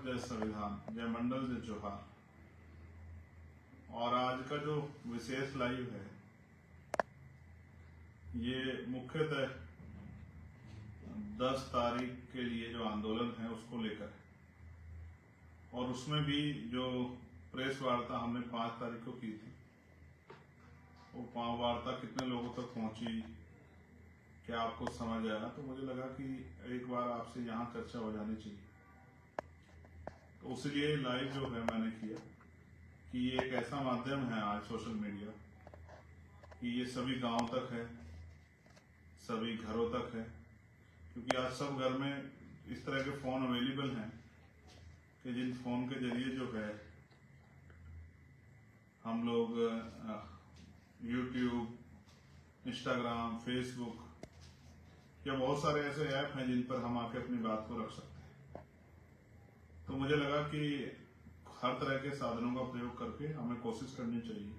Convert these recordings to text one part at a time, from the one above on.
जय संविधान, जय मंडल, जय जोहार। और आज का जो विशेष लाइव है ये मुख्यतः 10 तारीख के लिए जो आंदोलन है उसको लेकर है, और उसमें भी जो प्रेस वार्ता हमने 5 तारीख को की थी, वो वार्ता कितने लोगों तक पहुंची, क्या आपको समझ आया, तो मुझे लगा कि एक बार आपसे यहाँ चर्चा हो जानी चाहिए। तो उसलिए लाइव जो है मैंने किया कि ये एक ऐसा माध्यम है आज सोशल मीडिया कि ये सभी गांव तक है, सभी घरों तक है, क्योंकि आज सब घर में इस तरह के फोन अवेलेबल हैं कि जिन फोन के जरिए जो है हम लोग यूट्यूब, इंस्टाग्राम, फेसबुक या बहुत सारे ऐसे ऐप हैं जिन पर हम आके अपनी बात को रख सकते हैं। तो मुझे लगा कि हर तरह के साधनों का प्रयोग करके हमें कोशिश करनी चाहिए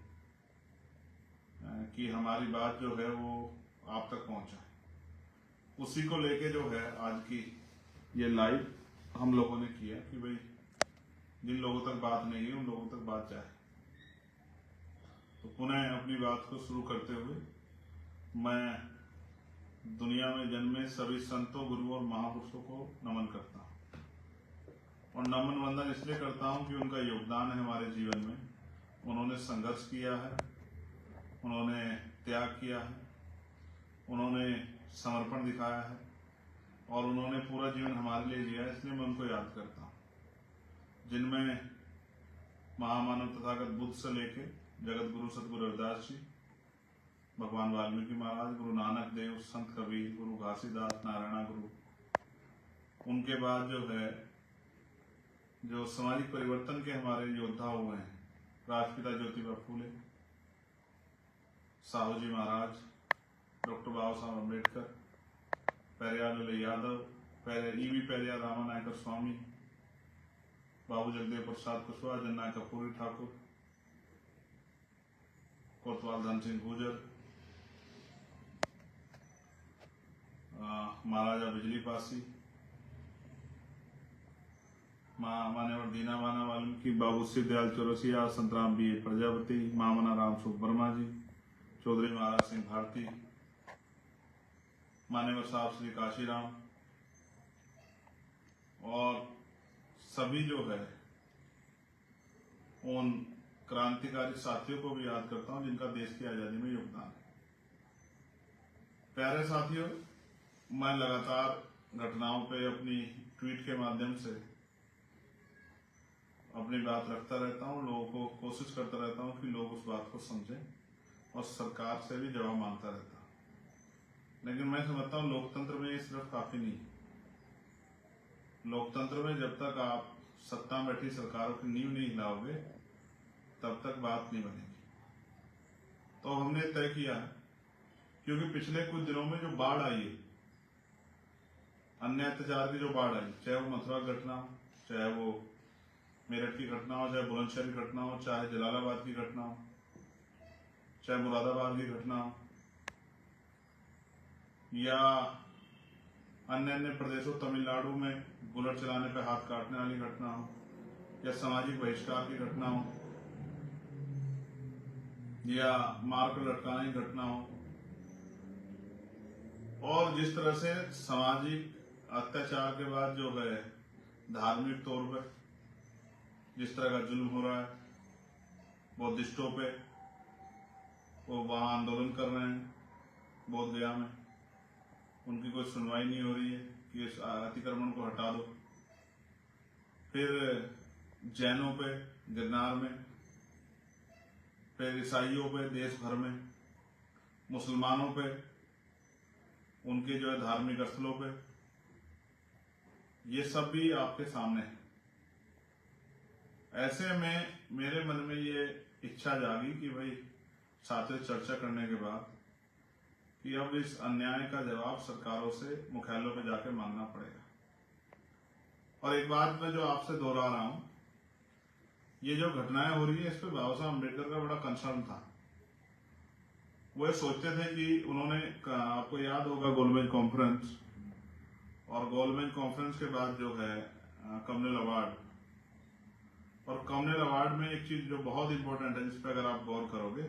कि हमारी बात जो है वो आप तक पहुंचाए। उसी को लेके जो है आज की ये लाइव हम लोगों ने किया कि भाई जिन लोगों तक बात नहीं है उन लोगों तक बात जाए। तो पुनः अपनी बात को शुरू करते हुए मैं दुनिया में जन्मे सभी संतों, गुरुओं और महापुरुषों को नमन करता हूँ, और नमन वंदन इसलिए करता हूँ कि उनका योगदान है हमारे जीवन में। उन्होंने संघर्ष किया है, उन्होंने त्याग किया है, उन्होंने समर्पण दिखाया है और उन्होंने पूरा जीवन हमारे लिए जिया है, इसलिए मैं उनको याद करता हूँ। जिनमें महामानव तथागत बुद्ध से लेके जगत गुरु सतगुरु रविदास जी, भगवान वाल्मीकि महाराज, गुरु नानक देव, संत कबीर, गुरु घासीदास, नारायण गुरु, उनके बाद जो है जो सामाजिक परिवर्तन के हमारे योद्धा हुए हैं, राष्ट्रपिता ज्योतिबा फूले, साहू जी महाराज, डॉक्टर बाबा साहब अम्बेडकर, पेरियार यादव, ईवी पेरियार रामानायकर स्वामी, बाबू जगदेव प्रसाद कुशवाहा, जननायक कपूरी ठाकुर, कोतवाल धन सिंह गुर्जर, महाराजा बिजली पासी, मान्यवर दीना बाना वाल्मीकि, बाबू सिद्धदयाल चौरसिया, संतराम बी प्रजापति, मामना राम सुख वर्मा जी, चौधरी महाराज सिंह भारती, मान्यवर साहब श्री काशीराम, और सभी जो है उन क्रांतिकारी साथियों को भी याद करता हूं जिनका देश की आजादी में योगदान है। प्यारे साथियों, मैं लगातार घटनाओं पे अपनी ट्वीट के माध्यम से अपनी बात रखता रहता हूं, लोगों को कोशिश करता रहता हूं कि लोग उस बात को समझें, और सरकार से भी जवाब मांगता रहता हूं। लेकिन मैं समझता हूं लोकतंत्र में ये सिर्फ काफी नहीं। लोकतंत्र में जब तक आप सत्ता में बैठी सरकारों की नींव नहीं हिलाओगे तब तक बात नहीं बनेगी। तो हमने तय किया है, क्योंकि पिछले कुछ दिनों में जो बाढ़ आई है, अन्य अत्याचार की जो बाढ़ आई, चाहे वो मथुरा की घटना हो, चाहे वो मेरठ की घटना हो, चाहे बुलंदशहर की घटना हो, चाहे जलालाबाद की घटना हो, चाहे मुरादाबाद की घटना हो, या अन्य प्रदेशों तमिलनाडु में बुलेट चलाने पर हाथ काटने वाली घटना हो, या सामाजिक बहिष्कार की घटना हो, या मार कर लटकाने की घटना हो, और जिस तरह से सामाजिक अत्याचार के बाद जो है धार्मिक तौर पर जिस तरह का जुल्म हो रहा है बौद्धिस्टों पे, वो वहां आंदोलन कर रहे हैं बोध गया में, उनकी कोई सुनवाई नहीं हो रही है कि इस अतिक्रमण को हटा दो। फिर जैनों पे गिरनार में, फिर ईसाइयों पे देश भर में, मुसलमानों पे उनके जो है धार्मिक स्थलों पे, ये सब भी आपके सामने है। ऐसे में मेरे मन में ये इच्छा जागी कि भाई साथियों चर्चा करने के बाद कि अब इस अन्याय का जवाब सरकारों से मुख्यालयों पे जाके मांगना पड़ेगा। और एक बात मैं जो आपसे दोहरा रहा हूं, ये जो घटनाएं हो रही है इस पे बाबा साहब अम्बेडकर का बड़ा कंसर्न था। वो ये सोचते थे कि उन्होंने, आपको याद होगा गोलमेज कॉन्फ्रेंस, और गोलमेज कॉन्फ्रेंस के बाद जो है कम्युनल अवार्ड और कम्युनल अवार्ड में एक चीज जो बहुत इंपॉर्टेंट है, जिस पर अगर आप गौर करोगे,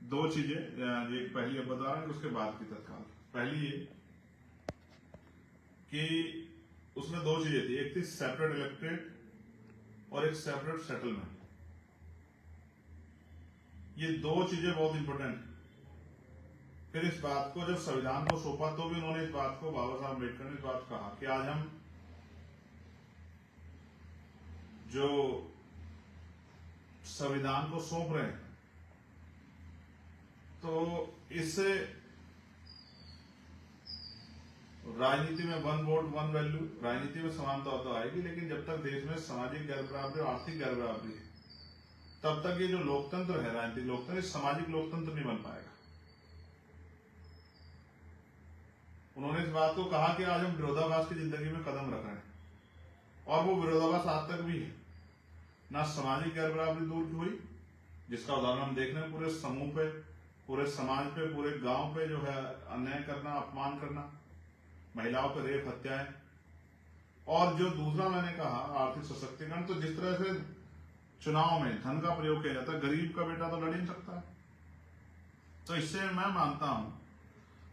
दो चीजें, एक पहली अब बता रहा हूं, उसके बाद की तत्काल। पहली ये कि उसमें दो चीजें थी, एक थी सेपरेट इलेक्टेड और एक सेपरेट सेटलमेंट। ये दो चीजें बहुत इंपॉर्टेंट है। फिर इस बात को जब संविधान को सौंपा तो भी उन्होंने इस बात को, बाबा साहब अम्बेडकर ने इस बात कहा कि आज हम जो संविधान को सौंप रहे हैं तो इससे राजनीति में वन वोट वन वैल्यू, राजनीति में समानता तो आएगी, लेकिन जब तक देश में सामाजिक गैर बराबरी और आर्थिक गैर बराबरी है तब तक ये जो लोकतंत्र है, राजनीतिक लोकतंत्र, सामाजिक लोकतंत्र नहीं बन पाएगा। उन्होंने इस बात को कहा कि आज हम विरोधाभास की जिंदगी में कदम रख रहे हैं, और वो विरोधाभास आज तक भी है। ना सामाजिक गैर बराबरी दूर हुई, जिसका उदाहरण हम देख रहे हैं, पूरे समूह पे, पूरे समाज पे, पूरे गांव पे जो है अन्याय करना, अपमान करना, महिलाओं पर रेप, हत्याएं, और जो दूसरा मैंने कहा आर्थिक सशक्तिकरण। तो जिस तरह से चुनाव में धन का प्रयोग किया जाता है, गरीब का बेटा तो लड़ ही नहीं सकता है। तो इससे मैं मानता हूं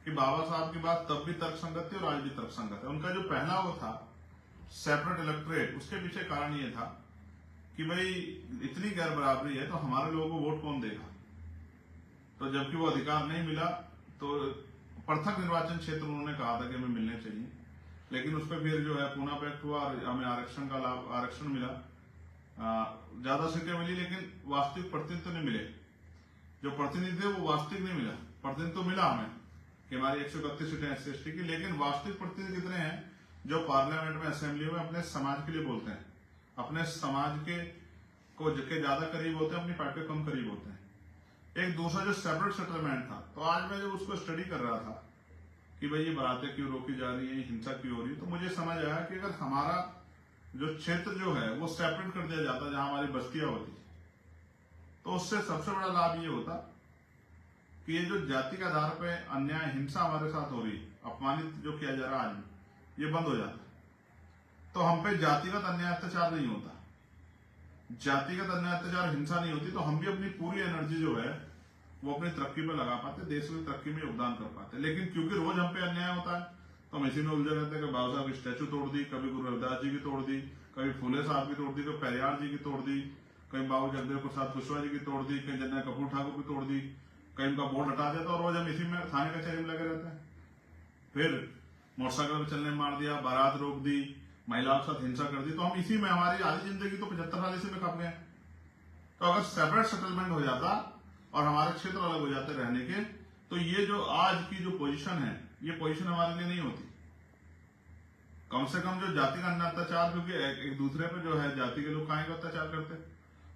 कि बाबा साहब की बात तब भी तर्कसंगत थी और आज भी तर्कसंगत है। उनका जो पहला वो था सेपरेट इलेक्टोरेट, उसके पीछे कारण ये था कि भाई इतनी गैर बराबरी है तो हमारे लोगों को वोट कौन देगा। तो जबकि वो अधिकार नहीं मिला तो पृथक निर्वाचन क्षेत्र उन्होंने कहा था कि हमें मिलने चाहिए, लेकिन उस पर फिर जो है पूना पैक्ट हुआ और हमें आरक्षण का लाभ, आरक्षण मिला, ज्यादा सीटें मिली, लेकिन वास्तविक प्रतिनिधित्व नहीं मिले। जो प्रतिनिधि है वो वास्तविक नहीं मिला। प्रतिनिधित्व तो मिला हमें कि हमारी 131 सीटें एससी एसटी की, लेकिन वास्तविक प्रतिनिधि कितने हैं जो पार्लियामेंट में, असेंबली में अपने समाज के लिए बोलते हैं, अपने समाज के को ज्यादा करीब होते हैं, अपनी पार्टी कम करीब होते हैं। एक दूसरा जो सेपरेट सेटलमेंट था, तो आज मैं जब उसको स्टडी कर रहा था कि भाई ये बातें क्यों रोकी जा रही है, हिंसा क्यों हो रही है, तो मुझे समझ आया कि अगर हमारा जो क्षेत्र जो है वो सेपरेट कर दिया जाता, जहां हमारी बस्तियां होती, तो उससे सबसे बड़ा लाभ ये होता कि ये जो जाति के आधार पे अन्याय, हिंसा हमारे साथ हो रही है, अपमानित जो किया जा रहा है आज, ये बंद हो जाता। तो हम पे जातिगत अन्याय अत्याचार नहीं होता, जातिगत अन्याय अत्याचार, हिंसा नहीं होती, तो हम भी अपनी पूरी एनर्जी जो है वो अपनी तरक्की पे लगा पाते, देश की तरक्की में योगदान कर पाते। लेकिन क्योंकि रोज हम पे अन्याय होता है तो हम इसी में उलझे रहते हैं कि बाबा साहब की स्टैचू तोड़ दी, कभी गुरु रविदास जी की तोड़ दी, कभी फूले साहब की तोड़ दी, कभी पेरियार जी की तोड़ दी, कहीं बाबू जगदेव प्रसाद कुशवाहा जी की तोड़ दी, कहीं जनरल कपूर ठाकुर की तोड़ दी, कहीं उनका बोर्ड हटा दिया, और रोज हम इसी में थाने कचहरी में लगे रहते हैं। फिर मोटरसाइकिल पर चलने मार दिया, बारात रोक दी, महिलाओं के साथ हिंसा कर दी, तो हम इसी में, हमारी आधी जिंदगी तो 75 साल इसी में खप गए। तो अगर सेपरेट सेटलमेंट हो जाता और हमारे क्षेत्र अलग हो जाते रहने के, तो ये जो आज की जो पोजीशन है, ये पोजीशन हमारे लिए नहीं होती। कम से कम जो जाति का अत्याचार, क्योंकि एक दूसरे पे जो है जाति के लोग काहे का अत्याचार करते,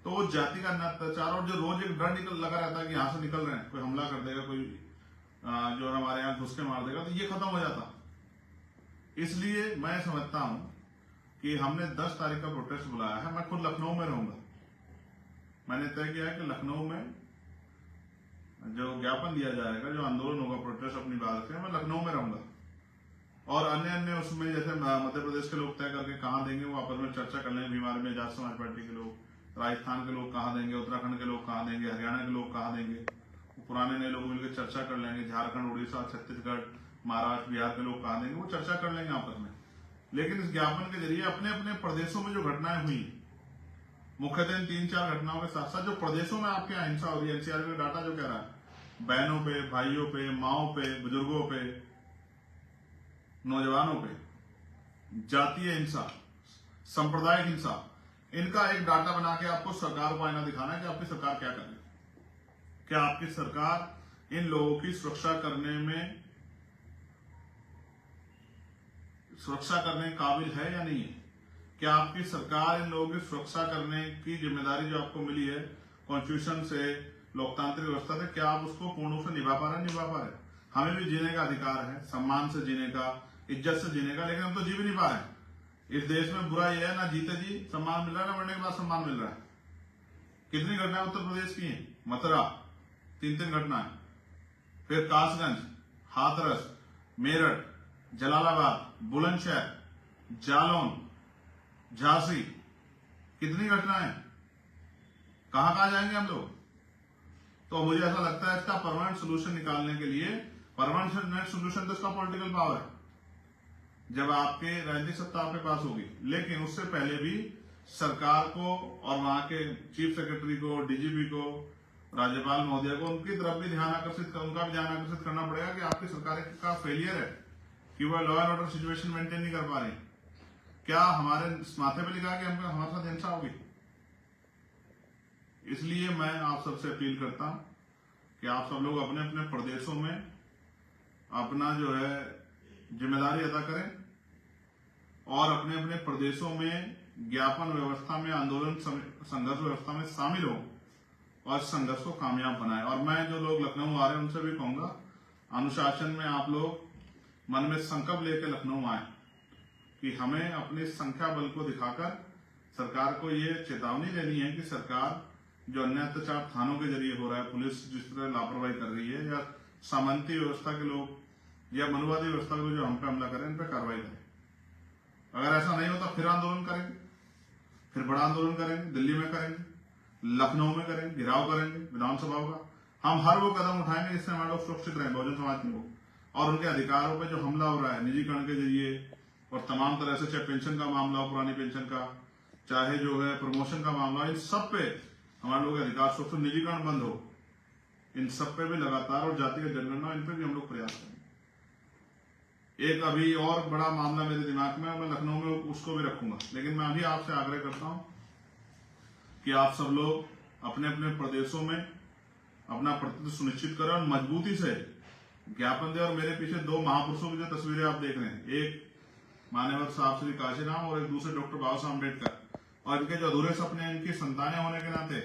तो वो जाति का अत्याचार, और जो रोज एक डर लगा रहता है कि यहाँ से निकल रहे हैं, कोई हमला कर देगा, कोई जो हमारे यहाँ घुस के मार देगा, तो ये खत्म हो जाता। इसलिए मैं समझता हूं कि हमने 10 तारीख का प्रोटेस्ट बुलाया है। मैं खुद लखनऊ में रहूंगा। मैंने तय किया है कि लखनऊ में जो ज्ञापन दिया जाएगा, जो आंदोलन होगा, प्रोटेस्ट अपनी बात से, मैं लखनऊ में रहूंगा। और अन्य अन्य उसमें जैसे मध्य प्रदेश के लोग तय करके कहाँ देंगे, वो आपस में चर्चा कर लेंगे। बिहार में आजाद समाज पार्टी के लोग, राजस्थान के लोग कहाँ देंगे, उत्तराखंड के लोग कहाँ देंगे, हरियाणा के लोग कहाँ देंगे, पुराने नए लोग मिलकर चर्चा कर लेंगे। झारखंड, उड़ीसा, छत्तीसगढ़, महाराष्ट्र, बिहार के लोग कहाँ देंगे, वो चर्चा कर लेंगे आपस में। लेकिन इस ज्ञापन के जरिए अपने अपने प्रदेशों में जो घटनाएं हुई, मुख्यतः इन 3-4 घटनाओं के साथ साथ जो प्रदेशों में आपके यहाँ हिंसा हो रही है, एनसीआर का डाटा जो कह रहा है, बहनों पे, भाइयों पे, माओ पे, बुजुर्गों पे, नौजवानों पे जातीय हिंसा, सांप्रदायिक हिंसा, इनका एक डाटा बना के आपको सरकार को आईना दिखाना है कि आपकी सरकार क्या कर रही है। क्या आपकी सरकार इन लोगों की सुरक्षा करने काबिल है या नहीं है? क्या आपकी सरकार इन लोगों की सुरक्षा करने की जिम्मेदारी जो आपको मिली है कॉन्स्टिट्यूशन से, लोकतांत्रिक व्यवस्था से, क्या आप उसको पूर्ण रूप से निभा पा रहे हैं? हमें भी जीने का अधिकार है, सम्मान से जीने का, इज्जत से जीने का, लेकिन हम तो जी भी नहीं पा रहे हैं। इस देश में बुरा यह है, ना जीते जी सम्मान मिल रहा है, ना मरने के बाद सम्मान मिल रहा है। कितनी घटनाएं उत्तर प्रदेश की हैं? मथुरा 3 घटनाएं, फिर कासगंज, हाथरस, मेरठ, जलालाबाद, बुलंदशहर, जालौन, झांसी, कितनी घटनाएं, कहां कहां जाएंगे हम लोग। तो मुझे ऐसा लगता है इसका परमानेंट सोल्यूशन निकालने के लिए, परमानेंट सोल्यूशन तो इसका पॉलिटिकल पावर है, जब आपके राजनीतिक सत्ता आपके पास होगी। लेकिन उससे पहले भी सरकार को और वहां के चीफ सेक्रेटरी को, डीजीपी को, राज्यपाल महोदय को, उनकी तरफ भी उनका भी ध्यान आकर्षित करना पड़ेगा कि आपकी सरकार का फेलियर है कि वह law and order situation maintain नहीं कर पा रही। क्या हमारे माथे पे लिखा कि हमको हमारे साथ हिंसा होगी। इसलिए मैं आप सबसे अपील करता हूं कि आप सब लोग अपने अपने प्रदेशों में अपना जो है जिम्मेदारी अदा करें और अपने अपने प्रदेशों में ज्ञापन व्यवस्था में, आंदोलन संघर्ष व्यवस्था में शामिल हो और संघर्ष को कामयाब बनाए। और मैं जो लोग लखनऊ आ रहे हैं उनसे भी कहूंगा, अनुशासन में आप लोग मन में संकल्प लेकर लखनऊ आए कि हमें अपनी संख्या बल को दिखाकर सरकार को ये चेतावनी देनी है कि सरकार जो अन्य अत्याचार थानों के जरिए हो रहा है, पुलिस जिस तरह लापरवाही कर रही है, या सामंती व्यवस्था के लोग या मनुवादी व्यवस्था के लोग जो हम पे हमला करें, इन पर कार्रवाई करें। अगर ऐसा नहीं होता फिर आंदोलन करेंगे, फिर बड़ा आंदोलन करेंगे, दिल्ली में करेंगे, लखनऊ में करेंगे, घेराव करेंगे विधानसभा का। हम हर वो कदम उठाएंगे जिससे हमारे लोग सुरक्षित रहें, बहुजन समाज के लोग। और उनके अधिकारों पर जो हमला हो रहा है निजीकरण के जरिए और तमाम तरह से, चाहे पेंशन का मामला हो, पुरानी पेंशन का, चाहे जो है प्रमोशन का मामला, इन सब पे हमारे लोग अधिकार सुरक्षित, निजीकरण बंद हो, इन सब पे भी लगातार, और जातिगत जनगणना, इन पे भी हम लोग प्रयास करेंगे। एक अभी और बड़ा मामला मेरे दिमाग में, मैं लखनऊ में उसको भी रखूंगा, लेकिन मैं अभी आपसे आग्रह करता हूं कि आप सब लोग अपने अपने प्रदेशों में अपना प्रतिनिधित्व सुनिश्चित करें और मजबूती से ज्ञापन दें। और मेरे पीछे दो महापुरुषों की जो तस्वीरें आप देख रहे हैं, एक मान्यवर साहब श्री काशीराम और एक दूसरे डॉक्टर बाबा साहब अम्बेडकर, और इनके जो अधूरे सपने, इनकी संतानें होने के नाते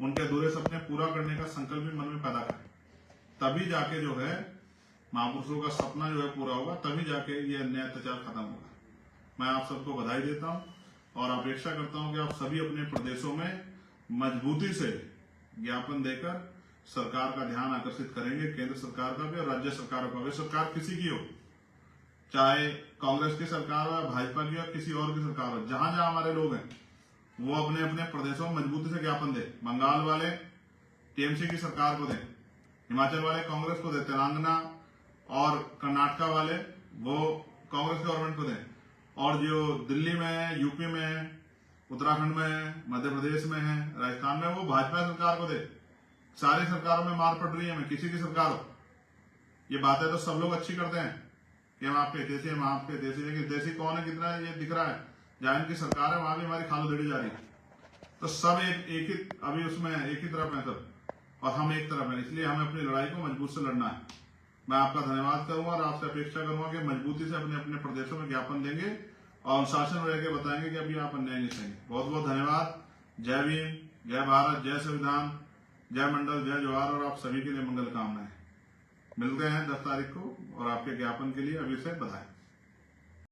उनके अधूरे सपने पूरा करने का संकल्प भी मन में पैदा करें। तभी जाके जो है महापुरुषों का सपना जो है पूरा होगा, तभी जाके ये अन्याय अत्याचार खत्म होगा। मैं आप सबको बधाई देता हूं और अपेक्षा करता हूं कि आप सभी अपने प्रदेशों में मजबूती से ज्ञापन देकर सरकार का ध्यान आकर्षित करेंगे, केंद्र सरकार का भी और राज्य सरकारों का भी। सरकार किसी की हो, चाहे कांग्रेस की सरकार हो, भाजपा की हो, किसी और की सरकार हो, जहां जहां हमारे लोग हैं वो अपने अपने प्रदेशों में मजबूती से ज्ञापन दे। बंगाल वाले टीएमसी की सरकार को दें, हिमाचल वाले कांग्रेस को दें, तेलंगाना और कर्नाटका वाले वो कांग्रेस गवर्नमेंट को दें, और जो दिल्ली में, यूपी में, उत्तराखंड में, मध्य प्रदेश में है, राजस्थान में, वो भाजपा सरकार को दे। सारी सरकारों में मार पड़ रही है, मैं किसी की सरकार हो। ये बातें तो सब लोग अच्छी करते हैं कि हम आपके हितैषी, हम आपके हितैषी, लेकिन हितैषी कौन है, कितना है, ये दिख रहा है। जहां इनकी सरकार है वहां भी हमारी खालो दड़ी जा रही है। तो सब एक ही, अभी उसमें एक ही तरफ है सब, और हम एक तरफ है। इसलिए हमें अपनी लड़ाई को मजबूत से लड़ना है। मैं आपका धन्यवाद करूंगा और आपसे अपेक्षा करूंगा कि मजबूती से अपने अपने प्रदेशों में ज्ञापन देंगे और अनुशासन में रहकर बताएंगे कि अभी आप अन्याय नहीं सहेंगे। बहुत बहुत धन्यवाद। जय भीम, जय भारत, जय संविधान, जय मंडल, जय जवाहर, और आप सभी के लिए मंगल कामनाएं। मिलते हैं 10 तारीख को और आपके ज्ञापन के लिए अभी से बधाई।